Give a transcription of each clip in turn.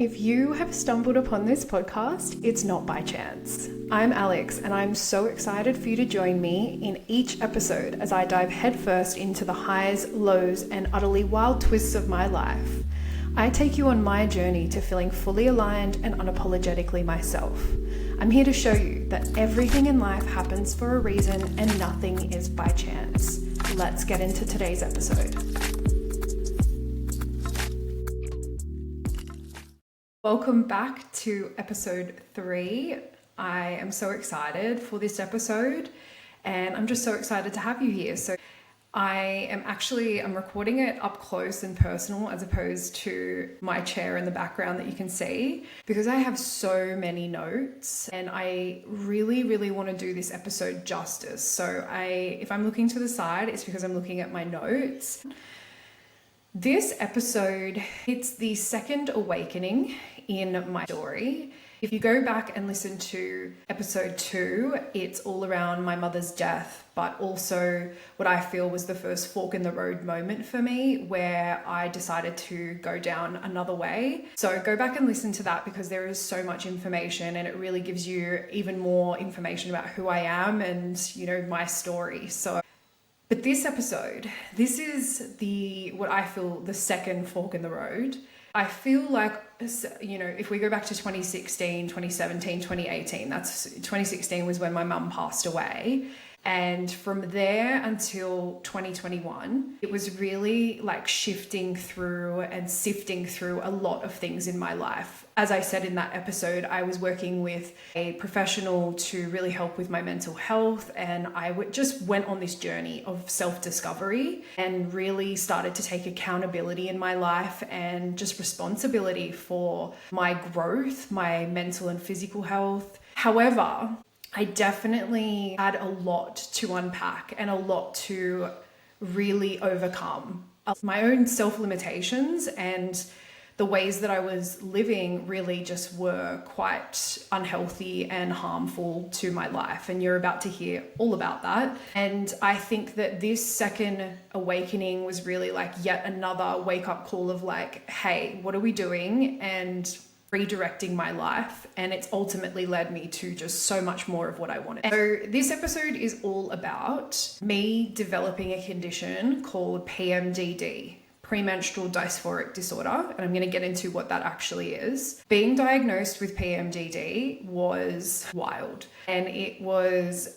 If you have stumbled upon this podcast, it's not by chance. I'm Alex, and I'm so excited for you to join me in each episode as I dive headfirst into the highs, lows, and utterly wild twists of my life. I take you on my journey to feeling fully aligned and unapologetically myself. I'm here to show you that everything in life happens for a reason and nothing is by chance. Let's get into today's episode. Welcome back to episode 3. I am so excited for this episode and I'm just so excited to have you here. So I'm recording it up close and personal as opposed to my chair in the background that you can see, because I have so many notes and I really want to do this episode justice. So if I'm looking to the side, it's because I'm looking at my notes. This episode, it's the second awakening in my story. If you go back and listen to episode 2, it's all around my mother's death, but also what I feel was the first fork in the road moment for me where I decided to go down another way. So go back and listen to that because there is so much information and it really gives you even more information about who I am and, my story. But this episode, this is what I feel the second fork in the road. I feel like, if we go back to 2016, 2017, 2018, 2016 was when my mum passed away. And from there until 2021, it was really like shifting through and sifting through a lot of things in my life. As I said in that episode, I was working with a professional to really help with my mental health. And I just went on this journey of self-discovery and really started to take accountability in my life and just responsibility for my growth, my mental and physical health. However, I definitely had a lot to unpack and a lot to really overcome. My own self-limitations and the ways that I was living really just were quite unhealthy and harmful to my life. And you're about to hear all about that. And I think that this second awakening was really like yet another wake-up call of like, hey, what are we doing? And redirecting my life, and it's ultimately led me to just so much more of what I wanted. So this episode is all about me developing a condition called PMDD, Premenstrual Dysphoric Disorder, and I'm going to get into what that actually is. Being diagnosed with PMDD was wild, and it was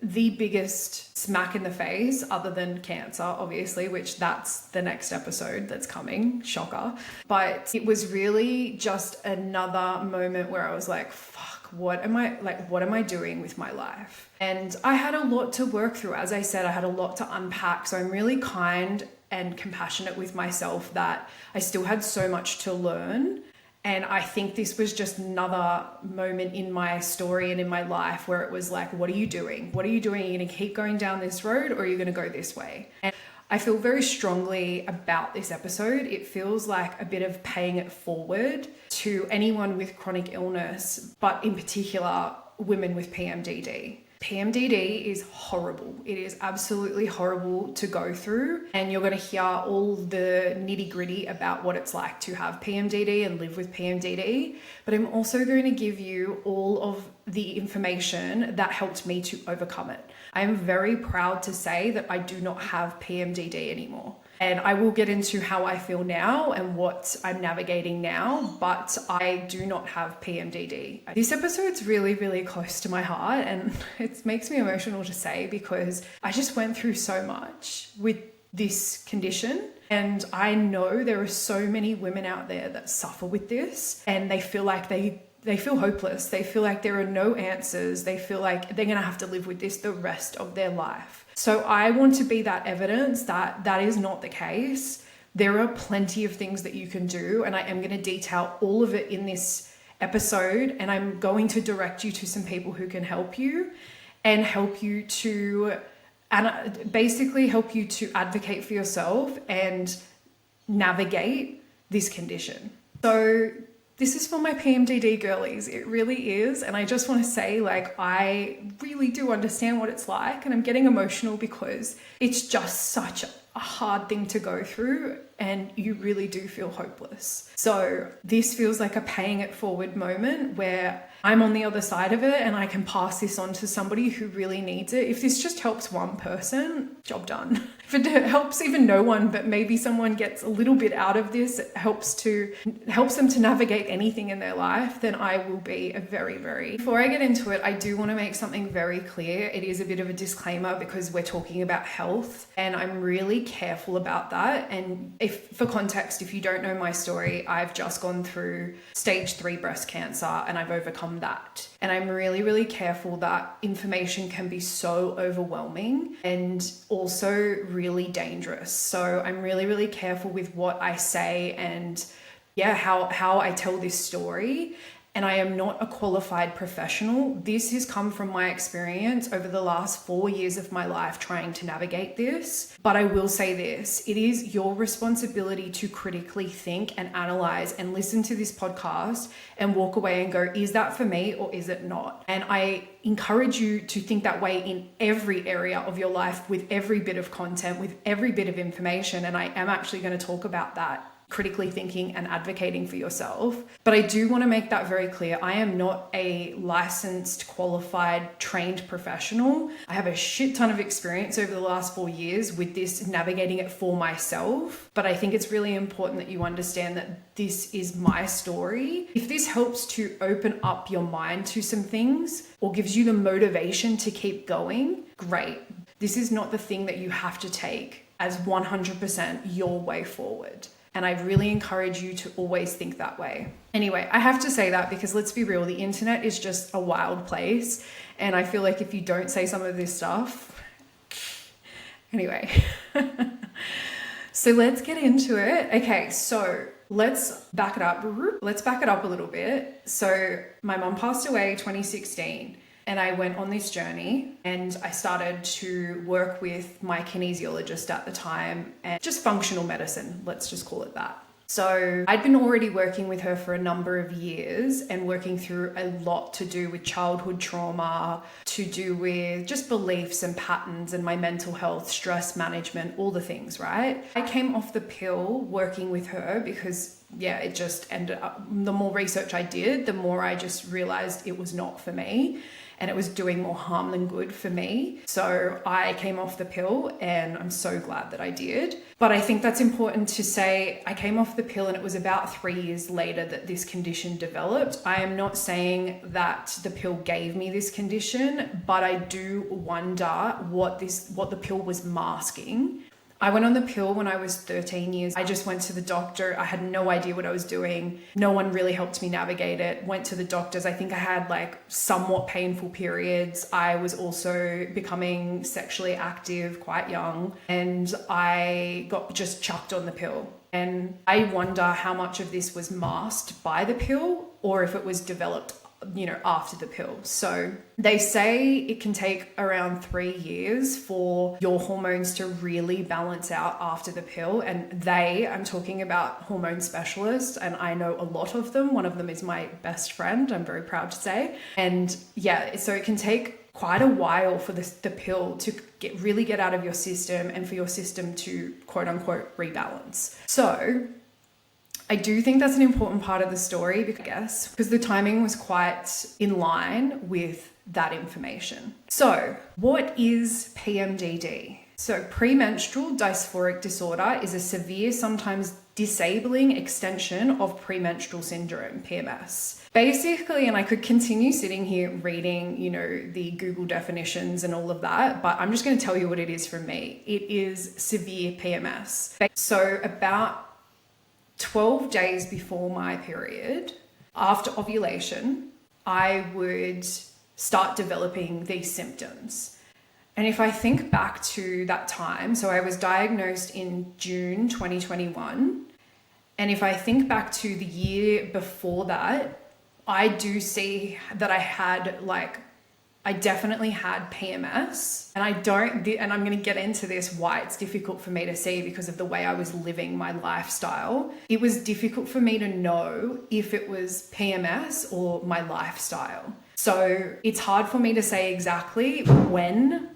the biggest smack in the face other than cancer, obviously, which that's the next episode that's coming, shocker. But it was really just another moment where I was like, fuck, what am I doing with my life? And I had a lot to work through. As I said, I had a lot to unpack. So I'm really kind and compassionate with myself that I still had so much to learn. And I think this was just another moment in my story and in my life where it was like, what are you doing? What are you doing? Are you going to keep going down this road or are you going to go this way? And I feel very strongly about this episode. It feels like a bit of paying it forward to anyone with chronic illness, but in particular, women with PMDD. PMDD is horrible. It is absolutely horrible to go through, and you're going to hear all the nitty gritty about what it's like to have PMDD and live with PMDD. But I'm also going to give you all of the information that helped me to overcome it. I am very proud to say that I do not have PMDD anymore. And I will get into how I feel now and what I'm navigating now, but I do not have PMDD. This episode's really close to my heart, and it makes me emotional to say because I just went through so much with this condition. And I know there are so many women out there that suffer with this and they feel like they feel hopeless. They feel like there are no answers. They feel like they're going to have to live with this the rest of their life. So I want to be that evidence that that is not the case. There are plenty of things that you can do, and I am going to detail all of it in this episode, and I'm going to direct you to some people who can help you and basically help you to advocate for yourself and navigate this condition. So this is for my PMDD girlies. It really is. And I just want to say, I really do understand what it's like. And I'm getting emotional because it's just such a hard thing to go through and you really do feel hopeless. So this feels like a paying it forward moment where I'm on the other side of it and I can pass this on to somebody who really needs it. If this just helps one person, job done. If it helps even no one, but maybe someone gets a little bit out of this, it helps them to navigate anything in their life, then I will be a very, very... Before I get into it, I do want to make something very clear. It is a bit of a disclaimer because we're talking about health and I'm really careful about that. And for context, if you don't know my story, I've just gone through stage 3 breast cancer and I've overcome that. And I'm really, really careful that information can be so overwhelming and also really dangerous. So I'm really, really careful with what I say and how I tell this story. And I am not a qualified professional. This has come from my experience over the last 4 years of my life trying to navigate this. But I will say this, it is your responsibility to critically think and analyze and listen to this podcast and walk away and go, is that for me or is it not? And I encourage you to think that way in every area of your life with every bit of content, with every bit of information. And I am actually going to talk about that, critically thinking and advocating for yourself. But I do want to make that very clear. I am not a licensed, qualified, trained professional. I have a shit ton of experience over the last 4 years with this, navigating it for myself. But I think it's really important that you understand that this is my story. If this helps to open up your mind to some things or gives you the motivation to keep going, great. This is not the thing that you have to take as 100% your way forward. And I really encourage you to always think that way. Anyway, I have to say that because let's be real, the internet is just a wild place. And I feel like if you don't say some of this stuff, anyway. So let's get into it. Okay, so let's back it up. Let's back it up a little bit. So my mom passed away 2016. And I went on this journey and I started to work with my kinesiologist at the time and just functional medicine, let's just call it that. So I'd been already working with her for a number of years and working through a lot to do with childhood trauma, to do with just beliefs and patterns and my mental health, stress management, all the things, right? I came off the pill working with her because it just ended up, the more research I did, the more I just realized it was not for me. And it was doing more harm than good for me. So I came off the pill and I'm so glad that I did. But I think that's important to say. I came off the pill and it was about 3 years later that this condition developed. I am not saying that the pill gave me this condition, but I do wonder what the pill was masking. I went on the pill when I was 13 years. I just went to the doctor. I had no idea what I was doing. No one really helped me navigate it. Went to the doctors. I think I had like somewhat painful periods. I was also becoming sexually active quite young and I got just chucked on the pill. And I wonder how much of this was masked by the pill or if it was developed after the pill. So they say it can take around 3 years for your hormones to really balance out after the pill. And I'm talking about hormone specialists, and I know a lot of them. One of them is my best friend, I'm very proud to say. And so it can take quite a while for the pill to really get out of your system and for your system to quote unquote rebalance. So I do think that's an important part of the story, because the timing was quite in line with that information. So what is PMDD? So premenstrual dysphoric disorder is a severe, sometimes disabling extension of premenstrual syndrome, PMS. Basically, and I could continue sitting here reading, the Google definitions and all of that, but I'm just going to tell you what it is from me. It is severe PMS. So about 12 days before my period, after ovulation, I would start developing these symptoms. And if I think back to that time, so I was diagnosed in June 2021. And if I think back to the year before that, I do see that I definitely had PMS, and I'm going to get into this, why it's difficult for me to see because of the way I was living my lifestyle. It was difficult for me to know if it was PMS or my lifestyle. So it's hard for me to say exactly when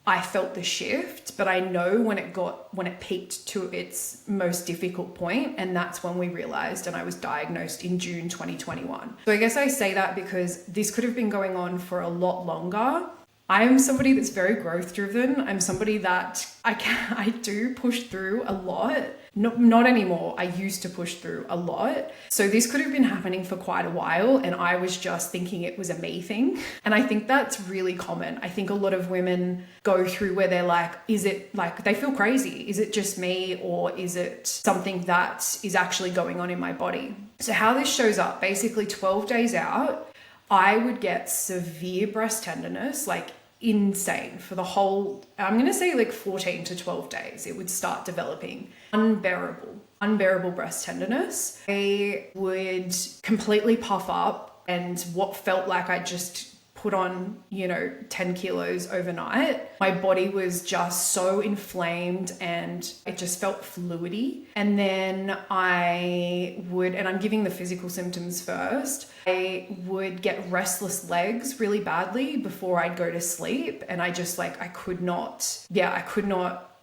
I felt the shift, but I know when it peaked to its most difficult point, and that's when we realized, and I was diagnosed in June 2021. So I guess I say that because this could have been going on for a lot longer. I am somebody that's very growth driven. I'm somebody that I do push through a lot. Not anymore. I used to push through a lot. So this could have been happening for quite a while, and I was just thinking it was a me thing. And I think that's really common. I think a lot of women go through where they're like, is it like they feel crazy? Is it just me, or is it something that is actually going on in my body? So how this shows up, basically 12 days out, I would get severe breast tenderness, like insane for the whole, I'm going to say like 14 to 12 days, it would start developing. Unbearable breast tenderness. I would completely puff up, and what felt like I just put on, 10 kilos overnight. My body was just so inflamed and it just felt fluidy. And then and I'm giving the physical symptoms first, I would get restless legs really badly before I'd go to sleep. And I just I could not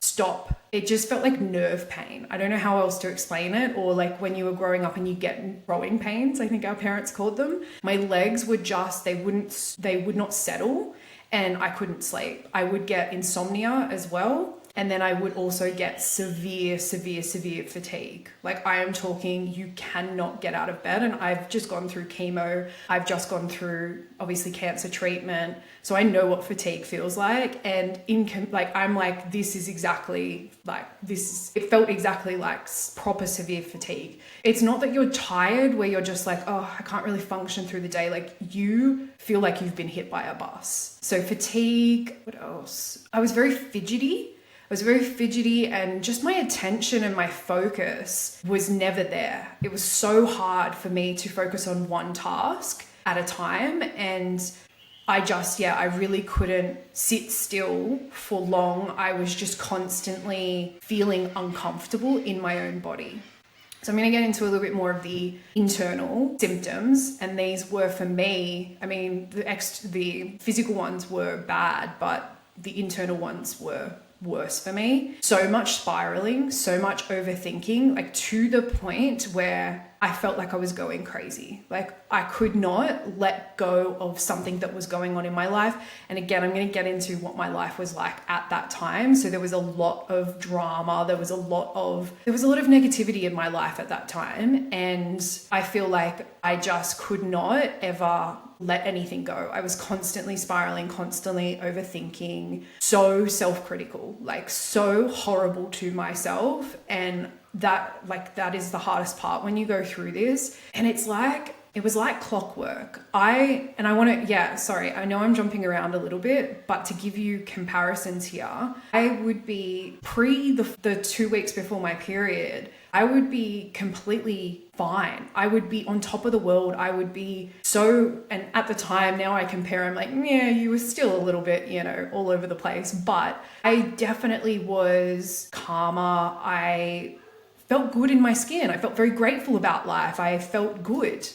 stop. It just felt like nerve pain. I don't know how else to explain it. Or like when you were growing up and you get growing pains, I think our parents called them. My legs would they would not settle, and I couldn't sleep. I would get insomnia as well. And then I would also get severe fatigue. Like I am talking, you cannot get out of bed. And I've just gone through chemo. I've just gone through obviously cancer treatment. So I know what fatigue feels like. And I'm like, this is exactly like this. It felt exactly like proper severe fatigue. It's not that you're tired where you're just like, oh, I can't really function through the day. Like you feel like you've been hit by a bus. So fatigue, what else? I was very fidgety, and just my attention and my focus was never there. It was so hard for me to focus on one task at a time. And I really couldn't sit still for long. I was just constantly feeling uncomfortable in my own body. So I'm going to get into a little bit more of the internal symptoms. And these were for me, I mean, the physical ones were bad, but the internal ones were worse for me. So much spiraling, so much overthinking, like to the point where I felt like I was going crazy. Like I could not let go of something that was going on in my life. And again, I'm going to get into what my life was like at that time. So there was a lot of drama. There was a lot of negativity in my life at that time. And I feel like I just could not ever let anything go. I was constantly spiraling, constantly overthinking, so self-critical, like so horrible to myself. And that is the hardest part when you go through this. And it was like clockwork. I know I'm jumping around a little bit, but to give you comparisons here, I would be the 2 weeks before my period, I would be completely fine. I would be on top of the world. I would be and at the time, now I compare, I'm like, yeah, you were still a little bit, all over the place, but I definitely was calmer. I felt good in my skin. I felt very grateful about life. I felt good.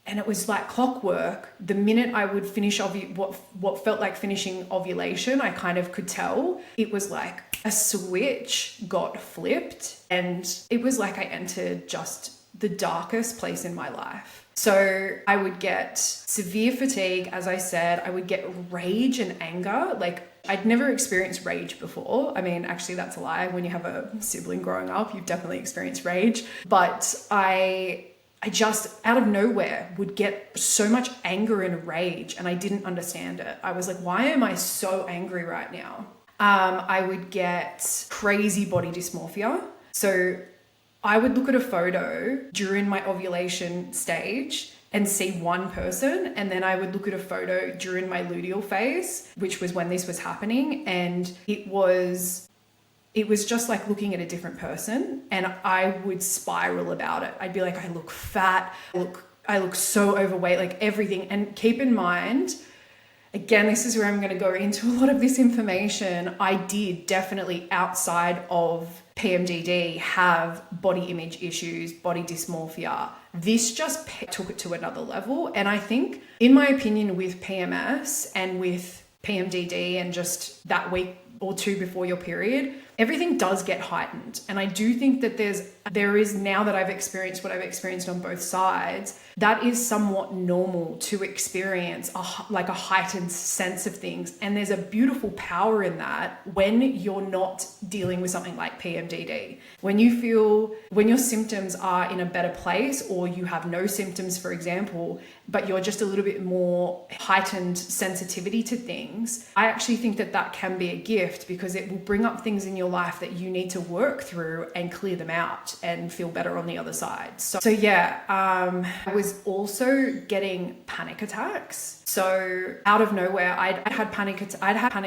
And it was like clockwork. The minute I would finish what felt like finishing ovulation, I kind of could tell it was like a switch got flipped, and it was like I entered just the darkest place in my life. So I would get severe fatigue, as I said. I would get rage and anger. Like I'd never experienced rage before. I mean, actually that's a lie. When you have a sibling growing up, you've definitely experienced rage. But I just out of nowhere would get so much anger and rage, and I didn't understand it. I was like, why am I so angry right now? I would get crazy body dysmorphia. So I would look at a photo during my ovulation stage and see one person, and then I would look at a photo during my luteal phase, which was when this was happening, and it was just like looking at a different person, and I would spiral about it. I'd be like, I look fat, I look so overweight, like everything. And keep in mind, again, this is where I'm going to go into a lot of this information. I did definitely, outside of PMDD, have body image issues, body dysmorphia. This just took it to another level. And I think, in my opinion, with PMS and with PMDD and just that week or two before your period, everything does get heightened. And I do think that there is, now that I've experienced what I've experienced on both sides, that is somewhat normal to experience a heightened sense of things. And there's a beautiful power in that when you're not dealing with something like PMDD. When your symptoms are in a better place, or you have no symptoms, for example, but you're just a little bit more heightened sensitivity to things, I actually think that can be a gift, because it will bring up things in your life that you need to work through and clear them out and feel better on the other side. So yeah, I was also getting panic attacks. So out of nowhere, I'd had panic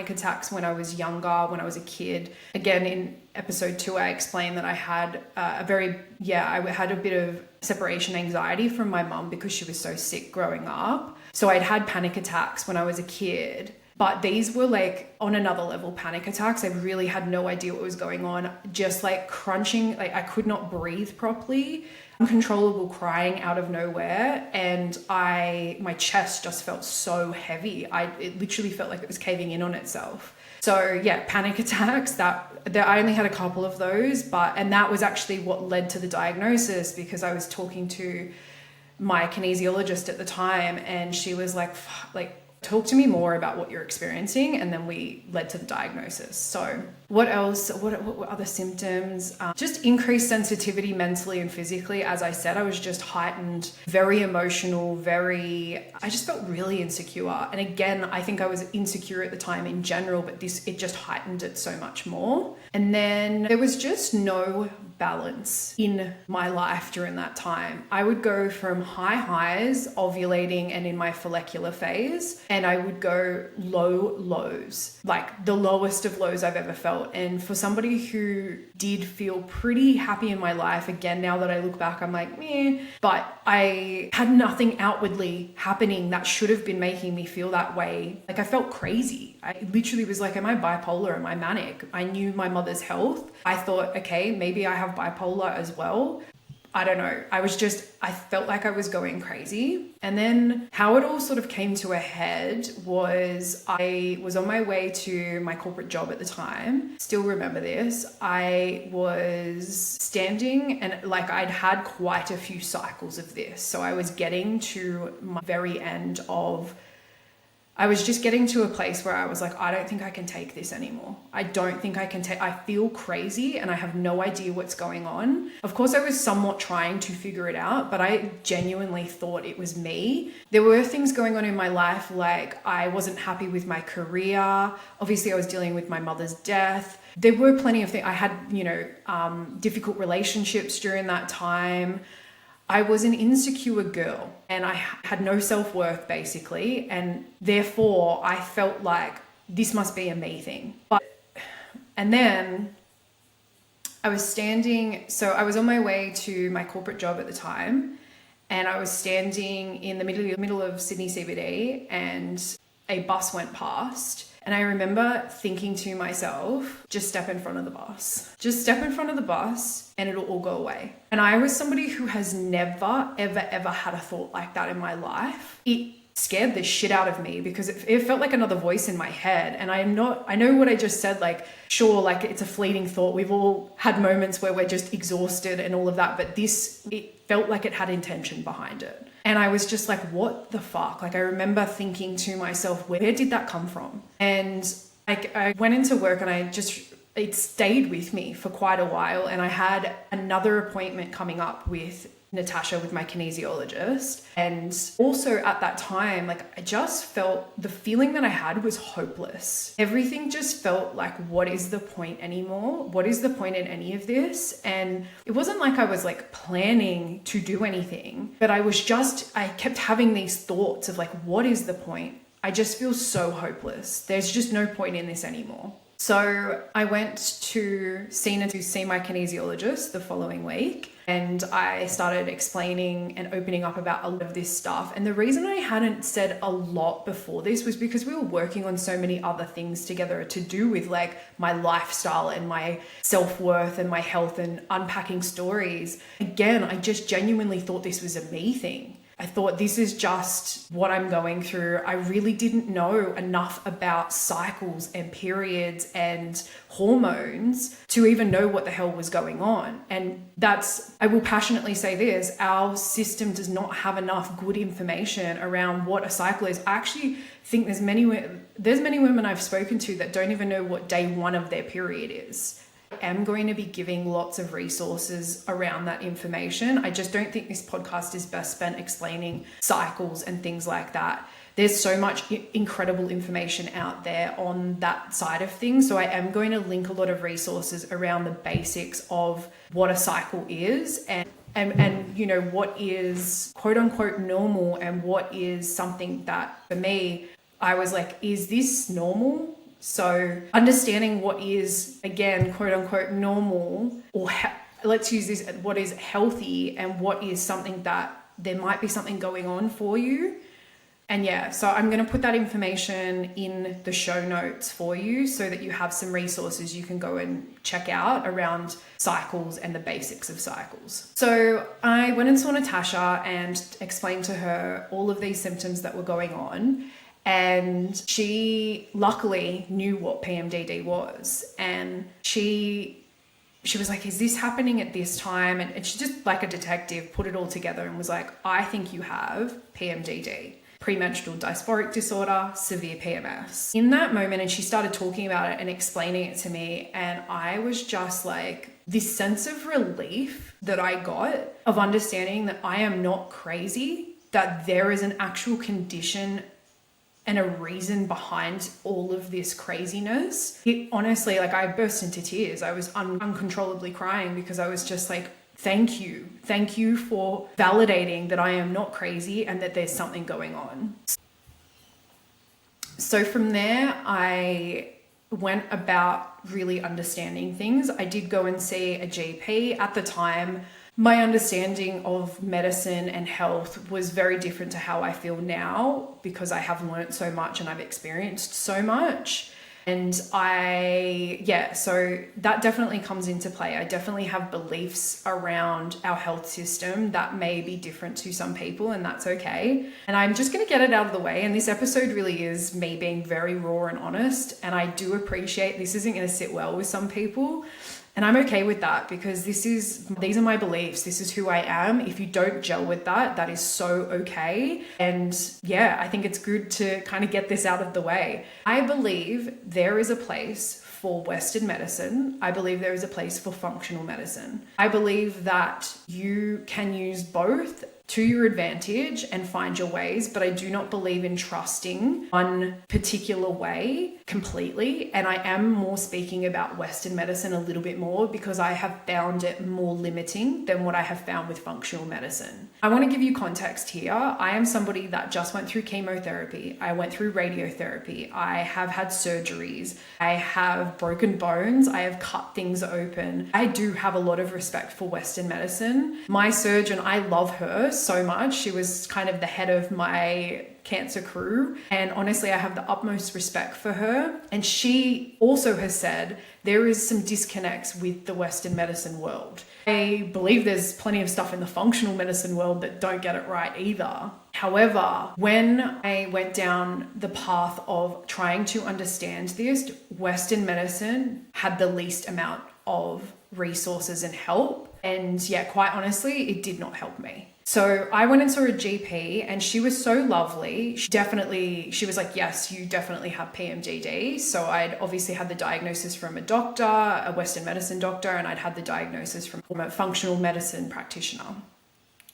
attacks when I was younger, when I was a kid. Again, in episode 2, I explained that I had I had a bit of separation anxiety from my mum because she was so sick growing up. So I'd had panic attacks when I was a kid. But these were like on another level panic attacks. I really had no idea what was going on. Just like crunching, like I could not breathe properly, uncontrollable crying out of nowhere. And my chest just felt so heavy. It literally felt like it was caving in on itself. So yeah, panic attacks, I only had a couple of those, and that was actually what led to the diagnosis, because I was talking to my kinesiologist at the time, and she was like, talk to me more about what you're experiencing. And then we led to the diagnosis. So what else? What other symptoms? Just increased sensitivity mentally and physically. As I said, I was just heightened, very emotional, I just felt really insecure. And again, I think I was insecure at the time in general, but it just heightened it so much more. And then there was just no balance in my life during that time. I would go from high highs, ovulating and in my follicular phase, and I would go low lows, like the lowest of lows I've ever felt. And for somebody who did feel pretty happy in my life, again, now that I look back, I'm like, meh, but I had nothing outwardly happening that should have been making me feel that way. Like I felt crazy. I literally was like, am I bipolar? Am I manic? I knew my mother's health. I thought, okay, maybe I have bipolar as well. I don't know. I felt like I was going crazy. And then how it all sort of came to a head was I was on my way to my corporate job at the time. Still remember this. I was standing and like I'd had quite a few cycles of this. So I was getting to my very end I was just getting to a place where I was like, I don't think I can take this anymore. I feel crazy and I have no idea what's going on. Of course, I was somewhat trying to figure it out, but I genuinely thought it was me. There were things going on in my life, like I wasn't happy with my career. Obviously, I was dealing with my mother's death. There were plenty of things. I had, difficult relationships during that time. I was an insecure girl and I had no self-worth basically. And therefore I felt like this must be a me thing. And then I was I was on my way to my corporate job at the time, and I was standing in the middle of Sydney CBD, and a bus went past. And I remember thinking to myself, just step in front of the bus. Just step in front of the bus and it'll all go away. And I was somebody who has never, ever, ever had a thought like that in my life. It scared the shit out of me because it felt like another voice in my head. And I know what I just said, like, sure, like it's a fleeting thought. We've all had moments where we're just exhausted and all of that. But it felt like it had intention behind it. And I was just like, what the fuck? Like, I remember thinking to myself, where did that come from? And I went into work and it stayed with me for quite a while. And I had another appointment coming up with Natasha, with my kinesiologist. And also at that time, like I just felt the feeling that I had was hopeless. Everything just felt like, what is the point anymore? What is the point in any of this? And it wasn't like I was like planning to do anything, but I kept having these thoughts of like, what is the point? I just feel so hopeless. There's just no point in this anymore. So I went to see my kinesiologist the following week, and I started explaining and opening up about a lot of this stuff. And the reason I hadn't said a lot before this was because we were working on so many other things together to do with like my lifestyle and my self-worth and my health and unpacking stories. Again, I just genuinely thought this was a me thing. I thought, this is just what I'm going through. I really didn't know enough about cycles and periods and hormones to even know what the hell was going on. And I will passionately say this, our system does not have enough good information around what a cycle is. I actually think there's many women I've spoken to that don't even know what day one of their period is. I am going to be giving lots of resources around that information. I just don't think this podcast is best spent explaining cycles and things like that. There's so much incredible information out there on that side of things. So I am going to link a lot of resources around the basics of what a cycle is and you know, what is quote unquote normal and what is something that for me, I was like, is this normal? So understanding what is, again, quote unquote normal, or let's use this, what is healthy and what is something that there might be something going on for you. And yeah, so I'm going to put that information in the show notes for you so that you have some resources you can go and check out around cycles and the basics of cycles. So I went and saw Natasha and explained to her all of these symptoms that were going on. And she luckily knew what PMDD was. And she was like, is this happening at this time? And she just, like a detective, put it all together and was like, I think you have PMDD, Premenstrual Dysphoric Disorder, severe PMS. In that moment, and she started talking about it and explaining it to me, and I was just like, this sense of relief that I got of understanding that I am not crazy, that there is an actual condition and a reason behind all of this craziness. It honestly, like, I burst into tears. I was uncontrollably crying because I was just like, thank you. Thank you for validating that I am not crazy and that there's something going on. So from there, I went about really understanding things. I did go and see a GP. At the time, my understanding of medicine and health was very different to how I feel now because I have learned so much and I've experienced so much. And so that definitely comes into play. I definitely have beliefs around our health system that may be different to some people, and that's okay. And I'm just going to get it out of the way. And this episode really is me being very raw and honest. And I do appreciate this isn't going to sit well with some people. And I'm okay with that because these are my beliefs. This is who I am. If you don't gel with that, that is so okay. And yeah, I think it's good to kind of get this out of the way. I believe there is a place for Western medicine. I believe there is a place for functional medicine. I believe that you can use both to your advantage and find your ways, but I do not believe in trusting one particular way completely. And I am more speaking about Western medicine a little bit more because I have found it more limiting than what I have found with functional medicine. I want to give you context here. I am somebody that just went through chemotherapy. I went through radiotherapy. I have had surgeries. I have broken bones. I have cut things open. I do have a lot of respect for Western medicine. My surgeon, I love her so much. She was kind of the head of my cancer crew. And honestly, I have the utmost respect for her. And she also has said there is some disconnects with the Western medicine world. I believe there's plenty of stuff in the functional medicine world that don't get it right either. However, when I went down the path of trying to understand this, Western medicine had the least amount of resources and help. And yeah, quite honestly, it did not help me. So I went and saw a GP and she was so lovely. She was like, yes, you definitely have PMDD. So I'd obviously had the diagnosis from a doctor, a Western medicine doctor, and I'd had the diagnosis from a functional medicine practitioner.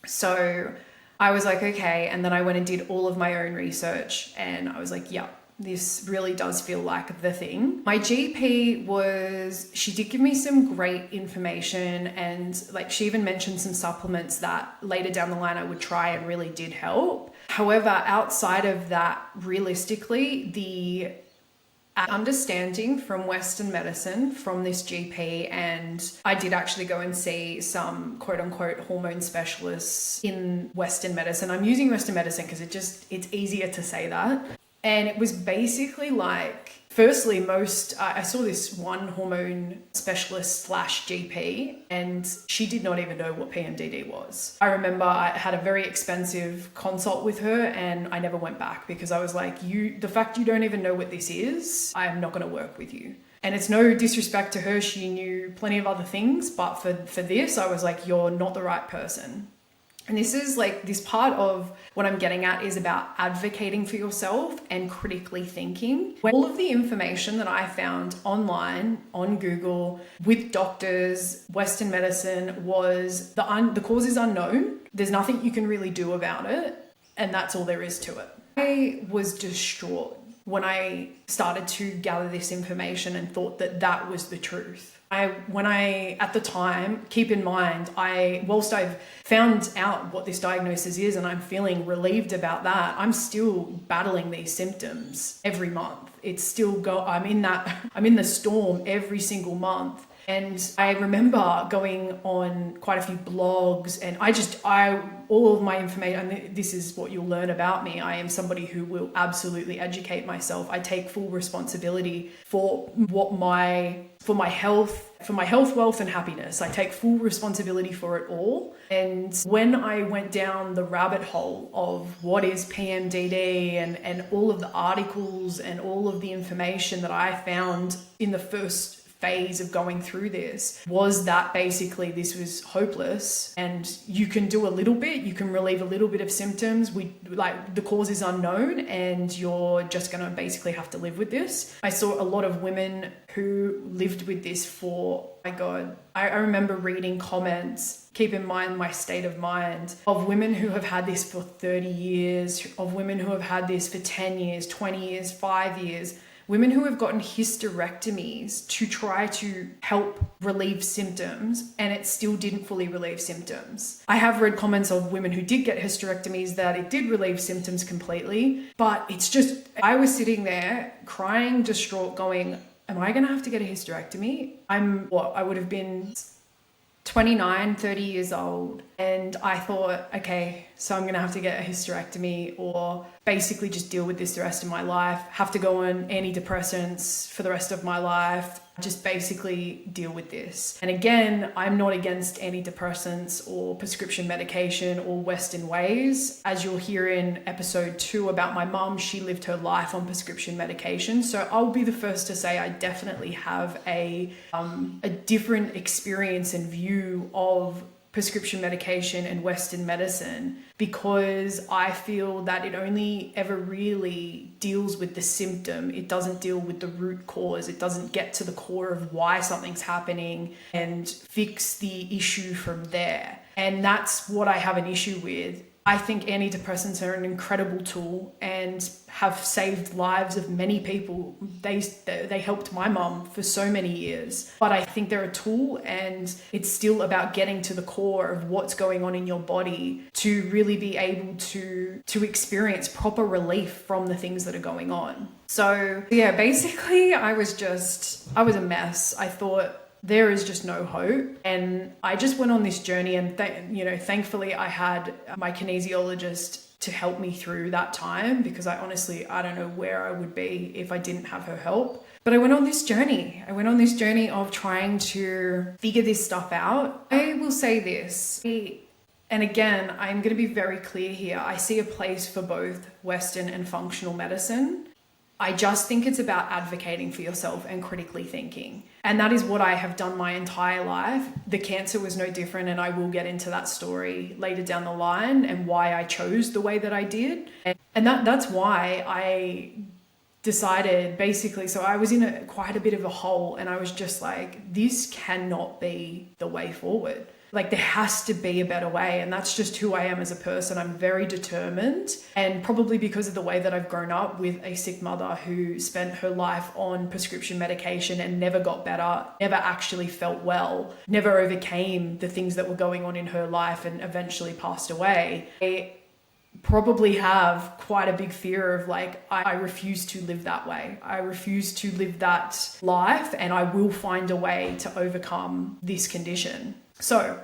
So I was like, okay. And then I went and did all of my own research and I was like, yeah, this really does feel like the thing. My GP she did give me some great information and like she even mentioned some supplements that later down the line I would try and really did help. However, outside of that, realistically, the understanding from Western medicine from this GP, and I did actually go and see some quote unquote hormone specialists in Western medicine. I'm using Western medicine because it's easier to say that. And it was basically like Firstly, I saw this one hormone specialist / GP, and she did not even know what PMDD was. I remember I had a very expensive consult with her, and I never went back because I was like, the fact you don't even know what this is, I am not going to work with you. And it's no disrespect to her, she knew plenty of other things, but for this, I was like, you're not the right person. And this is like, this part of what I'm getting at is about advocating for yourself and critically thinking. When all of the information that I found online, on Google, with doctors, Western medicine, was the cause is unknown. There's nothing you can really do about it. And that's all there is to it. I was distraught when I started to gather this information and thought that was the truth. At the time, keep in mind, whilst I've found out what this diagnosis is and I'm feeling relieved about that, I'm still battling these symptoms every month. It's still I'm in the storm every single month. And I remember going on quite a few blogs, and all of my information, and this is what you'll learn about me. I am somebody who will absolutely educate myself. I take full responsibility for my health, wealth, and happiness. I take full responsibility for it all. And when I went down the rabbit hole of what is PMDD and all of the articles and all of the information that I found in the first phase of going through this, was that basically this was hopeless and you can do a little bit, you can relieve a little bit of symptoms. The cause is unknown and you're just going to basically have to live with this. I saw a lot of women who lived with this for, my God, I remember reading comments, keep in mind my state of mind, of women who have had this for 30 years, of women who have had this for 10 years, 20 years, 5 years, women who have gotten hysterectomies to try to help relieve symptoms, and it still didn't fully relieve symptoms. I have read comments of women who did get hysterectomies that it did relieve symptoms completely, but it's just, I was sitting there crying, distraught, going, am I going to have to get a hysterectomy? I would have been 29, 30 years old. And I thought, okay, so I'm going to have to get a hysterectomy or basically just deal with this the rest of my life, have to go on antidepressants for the rest of my life, just basically deal with this. And again, I'm not against antidepressants or prescription medication or Western ways. As you'll hear in episode 2 about my mum, she lived her life on prescription medication. So I'll be the first to say I definitely have a different experience and view of prescription medication and Western medicine, because I feel that it only ever really deals with the symptom. It doesn't deal with the root cause. It doesn't get to the core of why something's happening and fix the issue from there. And that's what I have an issue with. I think antidepressants are an incredible tool and have saved lives of many people. They helped my mum for so many years. But I think they're a tool, and it's still about getting to the core of what's going on in your body to really be able to experience proper relief from the things that are going on. So yeah, basically I was a mess. I thought, there is just no hope. And I just went on this journey, and thankfully I had my kinesiologist to help me through that time, because I don't know where I would be if I didn't have her help. But I went on this journey. Of trying to figure this stuff out. I will say this, and again, I'm going to be very clear here. I see a place for both Western and functional medicine. I just think it's about advocating for yourself and critically thinking. And that is what I have done my entire life. The cancer was no different, and I will get into that story later down the line and why I chose the way that I did. And that's why I decided, basically, so I was in quite a bit of a hole, and I was just like, this cannot be the way forward. Like, there has to be a better way. And that's just who I am as a person. I'm very determined. And probably because of the way that I've grown up with a sick mother who spent her life on prescription medication and never got better, never actually felt well, never overcame the things that were going on in her life, and eventually passed away. I probably have quite a big fear of, like, I refuse to live that way. I refuse to live that life, and I will find a way to overcome this condition. So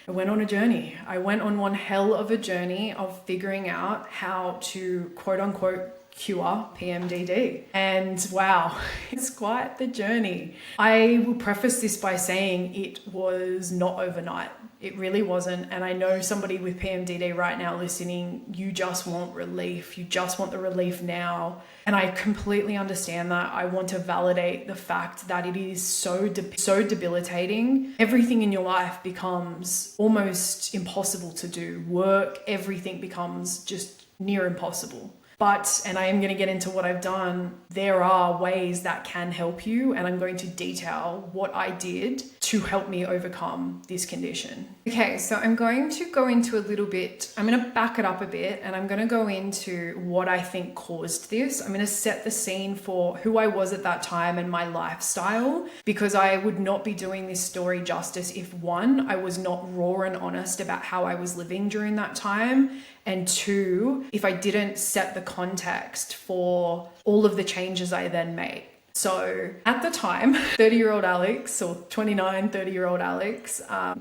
I went on a journey. I went on one hell of a journey of figuring out how to quote unquote cure PMDD. And wow, it's quite the journey. I will preface this by saying it was not overnight. It really wasn't. And I know somebody with PMDD right now listening, you just want relief. You just want the relief now. And I completely understand that. I want to validate the fact that it is so debilitating. Everything in your life becomes almost impossible to do. Work, everything becomes just near impossible. But, and I am going to get into what I've done, there are ways that can help you, and I'm going to detail what I did to help me overcome this condition. Okay, so I'm going to go into a little bit, I'm going to back it up a bit, and I'm going to go into what I think caused this. I'm going to set the scene for who I was at that time and my lifestyle, because I would not be doing this story justice if one, I was not raw and honest about how I was living during that time, and two, if I didn't set the context for all of the changes I then made. So at the time, 30-year-old Alex, or 29, 30-year-old Alex, I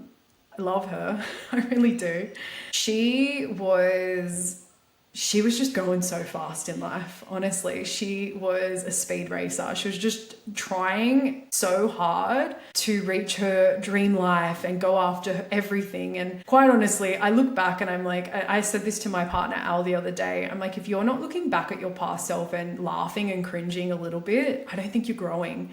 love her, I really do. She was just going so fast in life, honestly. She was a speed racer. She was just trying so hard to reach her dream life and go after everything. And quite honestly, I look back and I'm like, I said this to my partner Al the other day. I'm like, if you're not looking back at your past self and laughing and cringing a little bit, I don't think you're growing.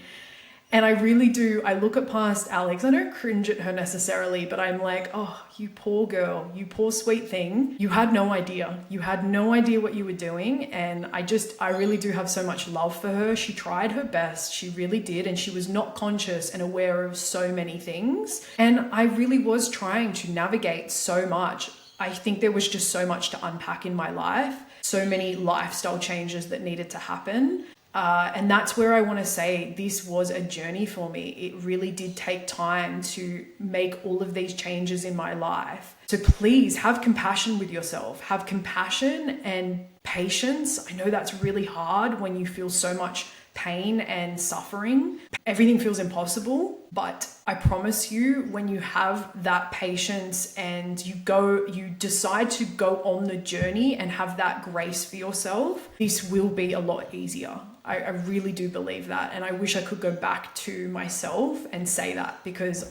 And I really do. I look at past Alex. I don't cringe at her necessarily, but I'm like, oh, you poor girl, you poor sweet thing. You had no idea. You had no idea what you were doing. And I really do have so much love for her. She tried her best. She really did. And she was not conscious and aware of so many things. And I really was trying to navigate so much. I think there was just so much to unpack in my life, so many lifestyle changes that needed to happen. And that's where I want to say this was a journey for me. It really did take time to make all of these changes in my life. So please have compassion with yourself. Have compassion and patience. I know that's really hard when you feel so much pain and suffering. Everything feels impossible, but I promise you, when you have that patience and you decide to go on the journey and have that grace for yourself, this will be a lot easier. I really do believe that. And I wish I could go back to myself and say that, because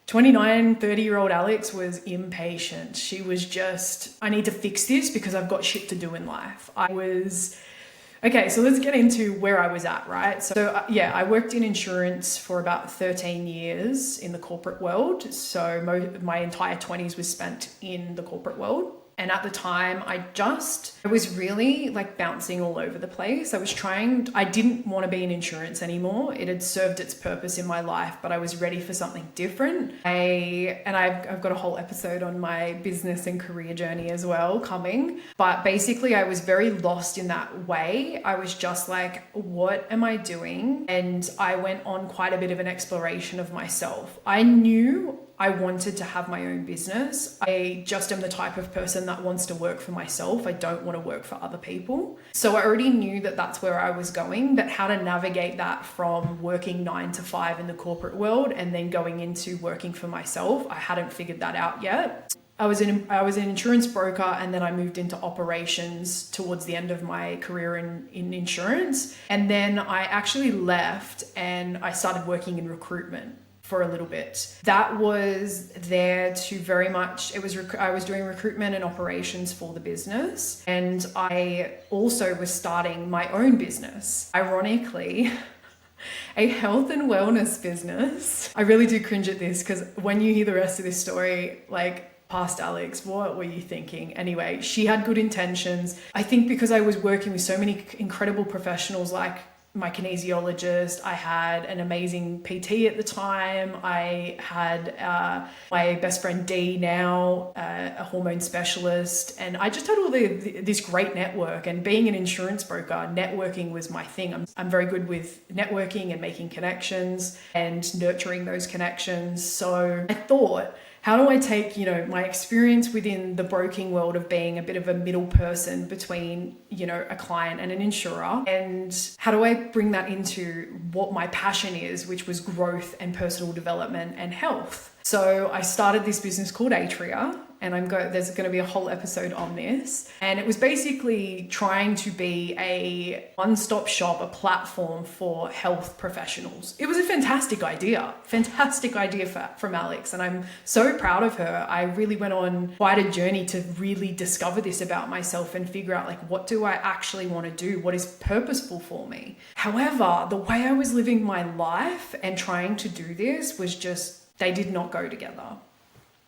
29, 30-year-old Alex was impatient. She was just, I need to fix this because I've got shit to do in life. Okay, so let's get into where I was at, right? So I worked in insurance for about 13 years in the corporate world. So my entire 20s was spent in the corporate world. And at the time, I was really like bouncing all over the place. I didn't want to be in insurance anymore. It had served its purpose in my life, but I was ready for something different. I've got a whole episode on my business and career journey as well coming. But basically, I was very lost in that way. I was just like, what am I doing? And I went on quite a bit of an exploration of myself. I knew I wanted to have my own business. I just am the type of person that wants to work for myself. I don't want to work for other people. So I already knew that that's where I was going, but how to navigate that from working 9 to 5 in the corporate world and then going into working for myself, I hadn't figured that out yet. I was an insurance broker, and then I moved into operations towards the end of my career in insurance. And then I actually left and I started working in recruitment for a little bit. That was there to very much, I was doing recruitment and operations for the business. And I also was starting my own business. Ironically, a health and wellness business. I really do cringe at this because when you hear the rest of this story, like, past Alex, what were you thinking? Anyway, she had good intentions. I think because I was working with so many incredible professionals, like my kinesiologist, I had an amazing PT at the time. I had my best friend Dee now, a hormone specialist, and I just had all this great network. And being an insurance broker, networking was my thing. I'm very good with networking and making connections and nurturing those connections. So I thought, how do I take, my experience within the broking world of being a bit of a middle person between, a client and an insurer, and how do I bring that into what my passion is, which was growth and personal development and health. So I started this business called Atria, and there's going to be a whole episode on this. And it was basically trying to be a one-stop shop, a platform for health professionals. It was a fantastic idea from Alex. And I'm so proud of her. I really went on quite a journey to really discover this about myself and figure out what do I actually want to do? What is purposeful for me? However, the way I was living my life and trying to do this was just, they did not go together.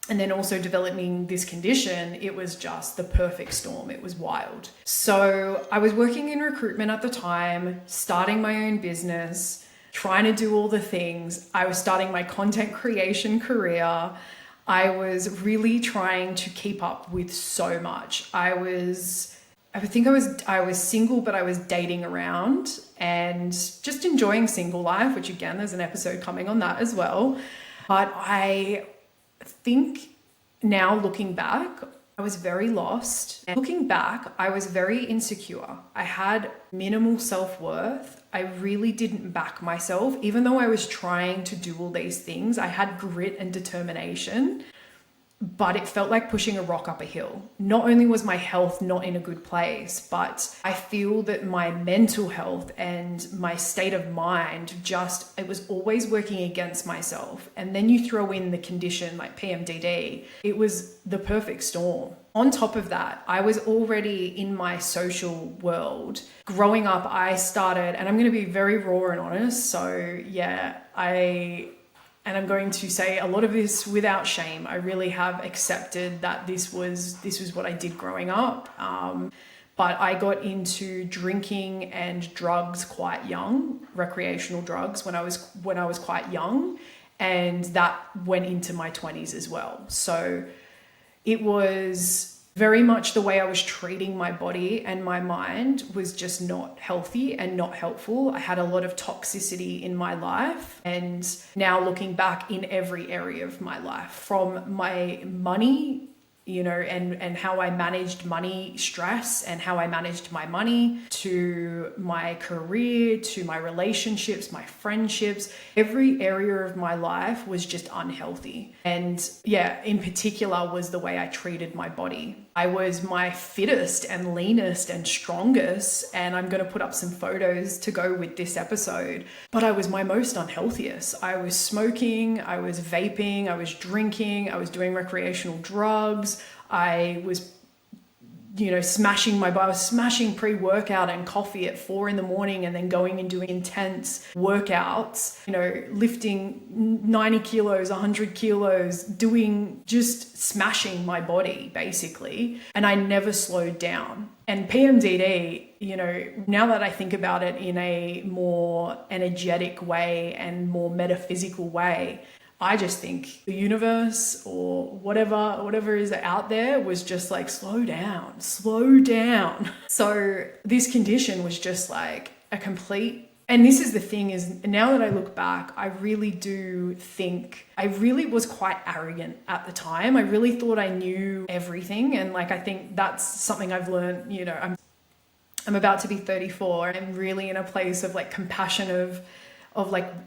And then also developing this condition, it was just the perfect storm. It was wild. So I was working in recruitment at the time, starting my own business, trying to do all the things. I was starting my content creation career. I was really trying to keep up with so much. I was single, but I was dating around and just enjoying single life, which again, there's an episode coming on that as well. But I think now looking back, I was very lost. And looking back, I was very insecure. I had minimal self-worth. I really didn't back myself. Even though I was trying to do all these things, I had grit and determination, but it felt like pushing a rock up a hill. Not only was my health not in a good place, but I feel that my mental health and my state of mind it was always working against myself. And then you throw in the condition like PMDD, it was the perfect storm. On top of that, I was already in my social world. Growing up, I started, and I'm going to be very raw and honest. So yeah, and I'm going to say a lot of this without shame. I really have accepted that this was what I did growing up. But I got into drinking and drugs quite young, recreational drugs when I was quite young, and that went into my 20s as well. So it was very much the way I was treating my body and my mind was just not healthy and not helpful. I had a lot of toxicity in my life, and now looking back in every area of my life, from my money, and how I managed money stress and how I managed my money, to my career, to my relationships, my friendships, every area of my life was just unhealthy. And yeah, in particular was the way I treated my body. I was my fittest and leanest and strongest, and I'm going to put up some photos to go with this episode, but I was my most unhealthiest. I was smoking, I was vaping, I was drinking, I was doing recreational drugs. I was, smashing pre-workout and coffee at 4 a.m. and then going and doing intense workouts, lifting 90 kilos, 100 kilos, just smashing my body basically. And I never slowed down. And PMDD, now that I think about it in a more energetic way and more metaphysical way, I just think the universe or whatever is out there was just like, slow down. So this condition was just like a complete, and this is the thing is, now that I look back, I really do think I really was quite arrogant at the time. I really thought I knew everything. And I think that's something I've learned, I'm about to be 34. I'm really in a place of compassion of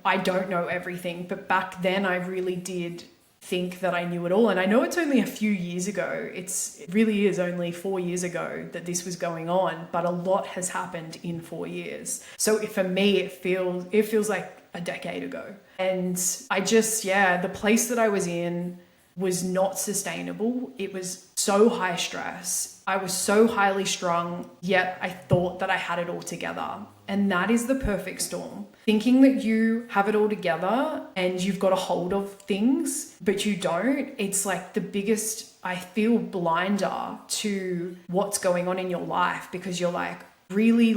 I don't know everything, but back then I really did think that I knew it all. And I know it's only a few years ago. It really is only 4 years ago that this was going on, but a lot has happened in 4 years. So for me, it feels like a decade ago. And the place that I was in was not sustainable. It was so high stress. I was so highly strung, yet I thought that I had it all together. And that is the perfect storm. Thinking that you have it all together and you've got a hold of things, but you don't. It's like the biggest, I feel, blinder to what's going on in your life, because you're really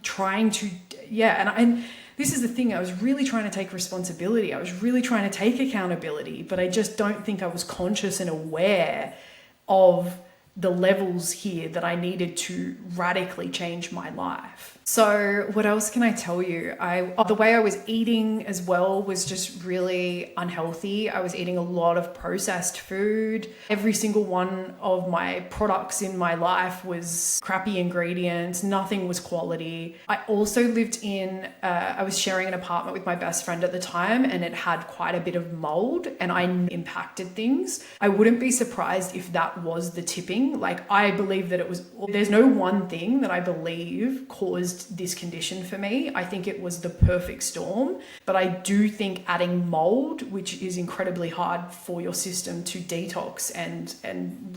trying to, and this is the thing. I was really trying to take responsibility. I was really trying to take accountability, but I just don't think I was conscious and aware of the levels here that I needed to radically change my life. So what else can I tell you? The way I was eating as well was just really unhealthy. I was eating a lot of processed food. Every single one of my products in my life was crappy ingredients. Nothing was quality. I also lived in, I was sharing an apartment with my best friend at the time, and it had quite a bit of mold, and I impacted things. I wouldn't be surprised if that was the tipping. Like, I believe that there's no one thing that I believe caused this condition for me. I think it was the perfect storm, but I do think adding mold, which is incredibly hard for your system to detox and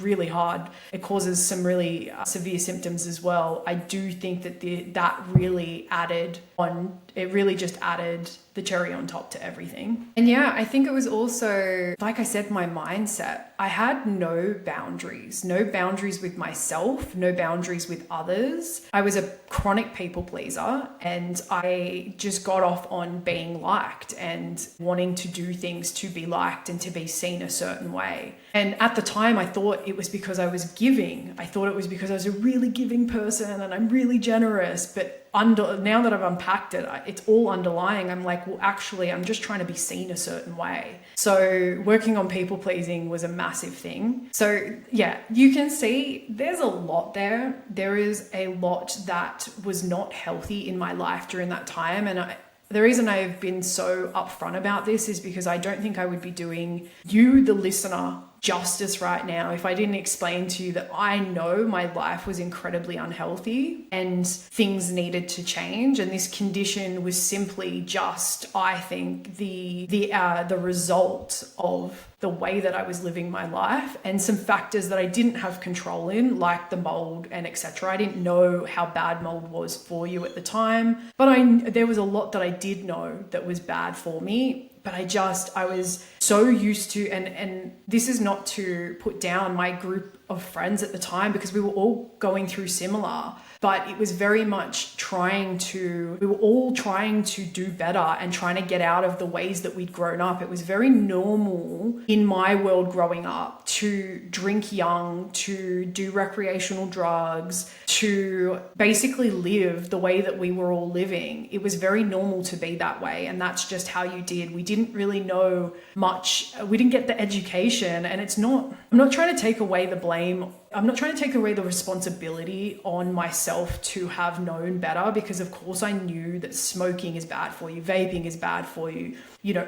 really hard, it causes some really severe symptoms as well. I do think that that really added on, it really just added the cherry on top to everything. And yeah, I think it was also, like I said, my mindset. I had no boundaries with myself, no boundaries with others. I was a chronic people pleaser, and I just got off on being liked and wanting to do things to be liked and to be seen a certain way. And at the time, I thought it was because I was giving. I thought it was because I was a really giving person and I'm really generous. But now that I've unpacked it, it's all underlying. I'm like, well, actually, I'm just trying to be seen a certain way. So working on people pleasing was a massive thing. So yeah, you can see there's a lot there. There is a lot that was not healthy in my life during that time. And the reason I've been so upfront about this is because I don't think I would be doing you, the listener, justice right now if I didn't explain to you that I know my life was incredibly unhealthy and things needed to change. And this condition was simply just, I think, the result of the way that I was living my life and some factors that I didn't have control in, like the mold and etc. I didn't know how bad mold was for you at the time, but there was a lot that I did know that was bad for me. But I was so used to, and this is not to put down my group of friends at the time because we were all going through similar, but it was very much we were all trying to do better and trying to get out of the ways that we'd grown up. It was very normal in my world growing up to drink young, to do recreational drugs, to basically live the way that we were all living. It was very normal to be that way. And that's just how you did. We didn't really know much. We didn't get the education, and I'm not trying to take away the blame. I'm not trying to take away the responsibility on myself to have known better, because of course I knew that smoking is bad for you, vaping is bad for you,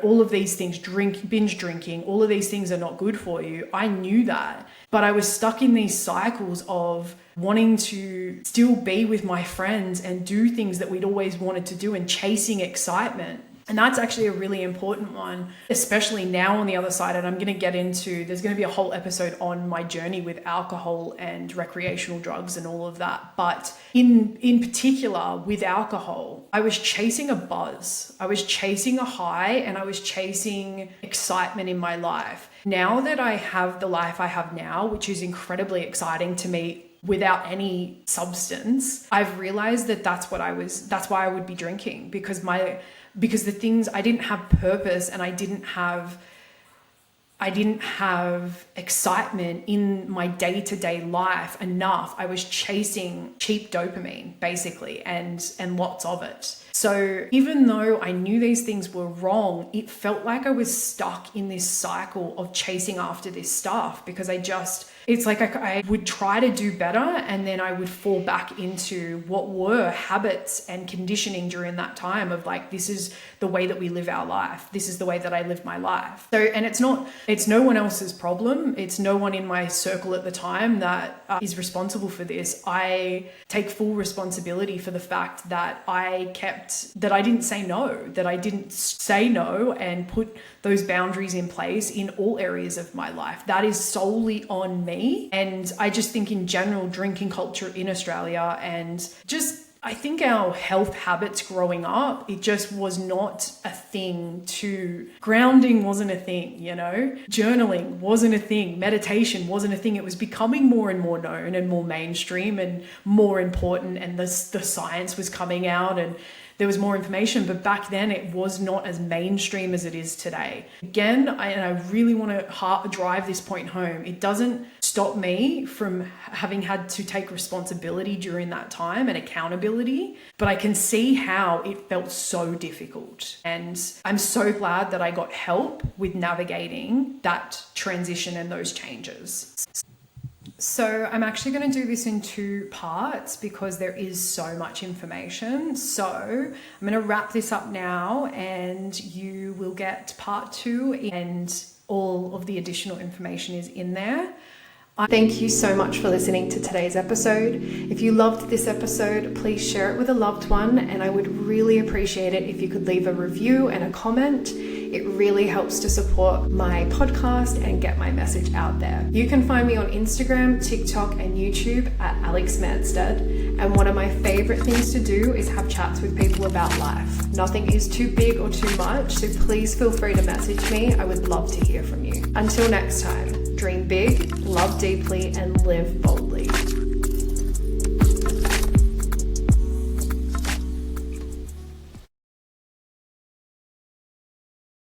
all of these things, binge drinking, all of these things are not good for you. I knew that, but I was stuck in these cycles of wanting to still be with my friends and do things that we'd always wanted to do and chasing excitement. And that's actually a really important one, especially now on the other side. And there's going to be a whole episode on my journey with alcohol and recreational drugs and all of that. But in particular with alcohol, I was chasing a buzz. I was chasing a high, and I was chasing excitement in my life. Now that I have the life I have now, which is incredibly exciting to me, without any substance, I've realized that that's why I would be drinking, because the things, I didn't have purpose and I didn't have excitement in my day-to-day life enough. I was chasing cheap dopamine basically and lots of it. So even though I knew these things were wrong, it felt like I was stuck in this cycle of chasing after this stuff, because it's like I would try to do better, and then I would fall back into what were habits and conditioning during that time of like, this is the way that we live our life. This is the way that I live my life. So, and it's no one else's problem. It's no one in my circle at the time that is responsible for this. I take full responsibility for the fact that I didn't say no and put those boundaries in place in all areas of my life. That is solely on me. And I just think in general, drinking culture in Australia, and I think our health habits growing up, it just was not a thing. Grounding wasn't a thing, journaling wasn't a thing, meditation wasn't a thing. It was becoming more and more known and more mainstream and more important, and the science was coming out and there was more information, but back then it was not as mainstream as it is today. Again, I really want to drive this point home. It doesn't stop me from having had to take responsibility during that time and accountability. But I can see how it felt so difficult. And I'm so glad that I got help with navigating that transition and those changes. So I'm actually going to do this in 2 parts because there is so much information. So I'm going to wrap this up now and you will get part 2, and all of the additional information is in there. Thank you so much for listening to today's episode. If you loved this episode, please share it with a loved one, and I would really appreciate it if you could leave a review and a comment. It really helps to support my podcast and get my message out there. You can find me on Instagram, TikTok, and YouTube at Alex Manstead. And one of my favorite things to do is have chats with people about life. Nothing is too big or too much, so please feel free to message me. I would love to hear from you. Until next time, dream big, love deeply, and live boldly.